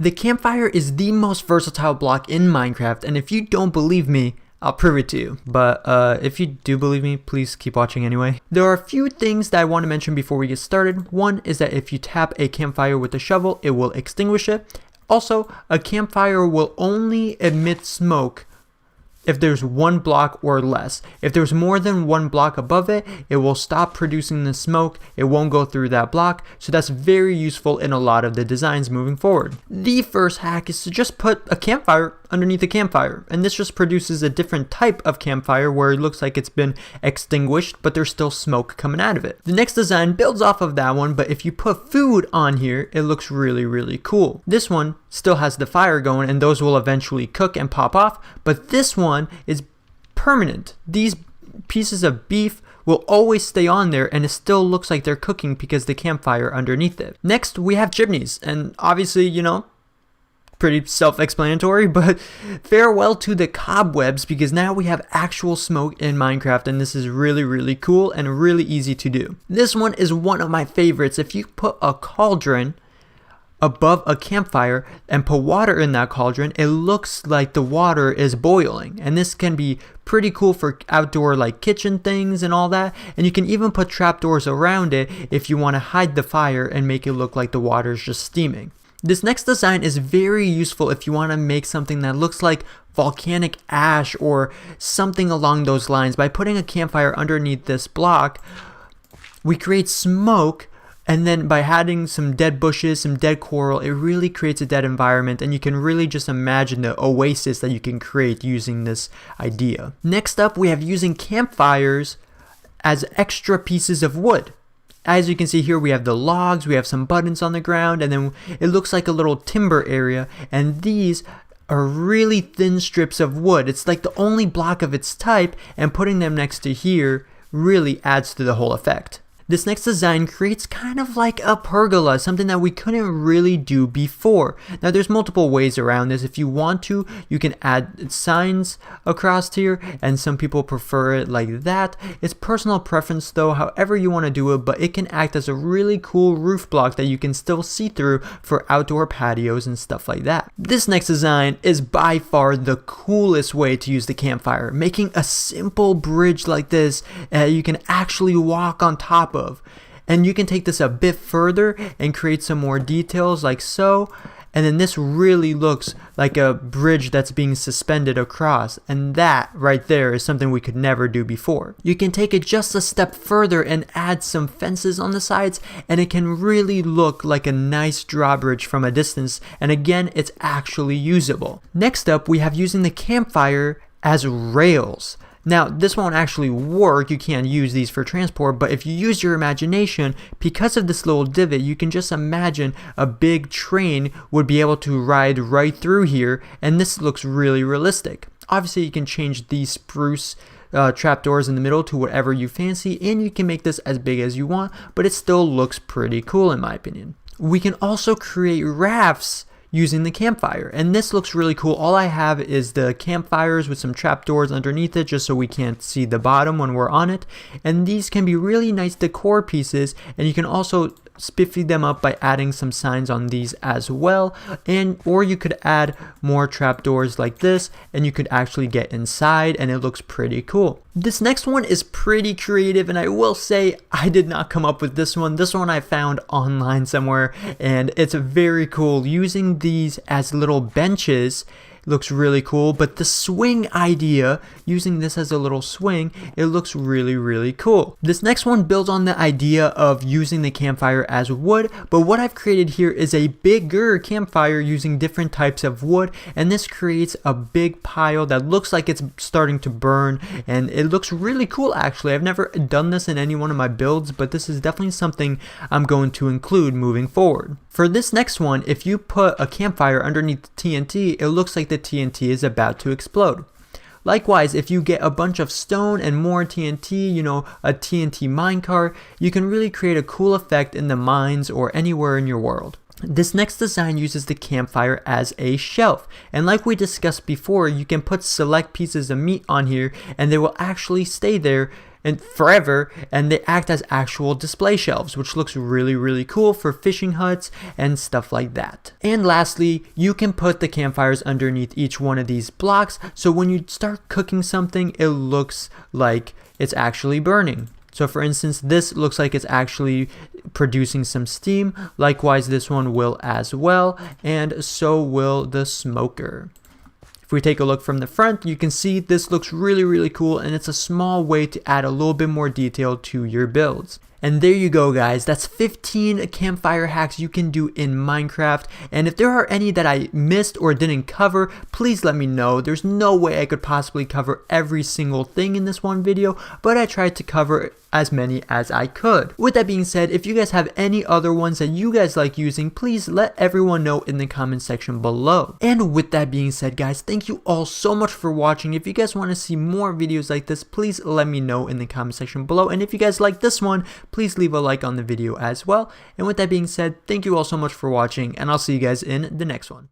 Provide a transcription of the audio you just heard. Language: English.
The campfire is the most versatile block in Minecraft, and if you don't believe me, I'll prove it to you. But if you do believe me, please keep watching anyway. There are a few things that I want to mention before we get started. One is that if you tap a campfire with a shovel, it will extinguish it. Also, a campfire will only emit smoke if there's one block or less. If there's more than one block above it, it will stop producing the smoke. It won't go through that block. So that's very useful in a lot of the designs moving forward. The first hack is to just put a campfire underneath the campfire, and this just produces a different type of campfire where it looks like it's been extinguished, but there's still smoke coming out of it. The next design builds off of that one, but if you put food on here, it looks really cool. This one still has the fire going, and those will eventually cook and pop off, but this one is permanent. These pieces of beef will always stay on there, and it still looks like they're cooking because the campfire underneath it. Next, we have chimneys, and obviously, you know, pretty self-explanatory, but farewell to the cobwebs because now we have actual smoke in Minecraft, and this is really cool and really easy to do. This one is one of my favorites. If you put a cauldron above a campfire and put water in that cauldron, it looks like the water is boiling, and this can be pretty cool for outdoor like kitchen things and all that. And you can even put trapdoors around it if you want to hide the fire and make it look like the water is just steaming. This next design is very useful if you want to make something that looks like volcanic ash or something along those lines. By putting a campfire underneath this block, we create smoke, and then by adding some dead bushes, some dead coral, it really creates a dead environment, and you can really just imagine the oasis that you can create using this idea. Next up, we have using campfires as extra pieces of wood. As you can see here, we have the logs, we have some buttons on the ground, and then it looks like a little timber area, and these are really thin strips of wood. It's like the only block of its type, and putting them next to here really adds to the whole effect. This next design creates kind of like a pergola, something that we couldn't really do before. Now there's multiple ways around this. If you want to, you can add signs across here, and some people prefer it like that. It's personal preference though, however you want to do it, but it can act as a really cool roof block that you can still see through for outdoor patios and stuff like that. This next design is by far the coolest way to use the campfire, making a simple bridge like this you can actually walk on top of. And you can take this a bit further and create some more details like so, and then this really looks like a bridge that's being suspended across, and that right there is something we could never do before. You can take it just a step further and add some fences on the sides, and it can really look like a nice drawbridge from a distance, and again, it's actually usable. Next up, we have using the campfire as rails. Now, this won't actually work, you can't use these for transport, but if you use your imagination, because of this little divot, you can just imagine a big train would be able to ride right through here, and this looks really realistic. Obviously, you can change these spruce trapdoors in the middle to whatever you fancy, and you can make this as big as you want, but it still looks pretty cool in my opinion. We can also create rafts using the campfire, and this looks really cool. All I have is the campfires with some trapdoors underneath it just so we can't see the bottom when we're on it, and these can be really nice decor pieces, and you can also spiffy them up by adding some signs on these as well, or you could add more trapdoors like this and you could actually get inside, and it looks pretty cool. This next one is pretty creative, and I will say I did not come up with this one. This one I found online somewhere, and it's very cool. Using these as little benches looks really cool, but the swing idea, using this as a little swing, it looks really cool. This next one builds on the idea of using the campfire as wood, but what I've created here is a bigger campfire using different types of wood, and this creates a big pile that looks like it's starting to burn, and it looks really cool actually. I've never done this in any one of my builds, but this is definitely something I'm going to include moving forward. For this next one, if you put a campfire underneath the TNT, it looks like the TNT is about to explode. Likewise, if you get a bunch of stone and more TNT, you know, a TNT minecart, you can really create a cool effect in the mines or anywhere in your world. This next design uses the campfire as a shelf, and like we discussed before, you can put select pieces of meat on here and they will actually stay there and forever, and they act as actual display shelves, which looks really cool for fishing huts and stuff like that. And lastly, you can put the campfires underneath each one of these blocks, so when you start cooking something, it looks like it's actually burning. So for instance, this looks like it's actually producing some steam. Likewise, this one will as well, and so will the smoker. If we take a look from the front, you can see this looks really cool, and it's a small way to add a little bit more detail to your builds. And there you go, guys. That's 15 campfire hacks you can do in Minecraft. And if there are any that I missed or didn't cover, please let me know. There's no way I could possibly cover every single thing in this one video, but I tried to cover as many as I could. With that being said, if you guys have any other ones that you guys like using, please let everyone know in the comment section below. And with that being said, guys, thank you all so much for watching. If you guys want to see more videos like this, please let me know in the comment section below. And if you guys like this one, please leave a like on the video as well. And with that being said, thank you all so much for watching, and I'll see you guys in the next one.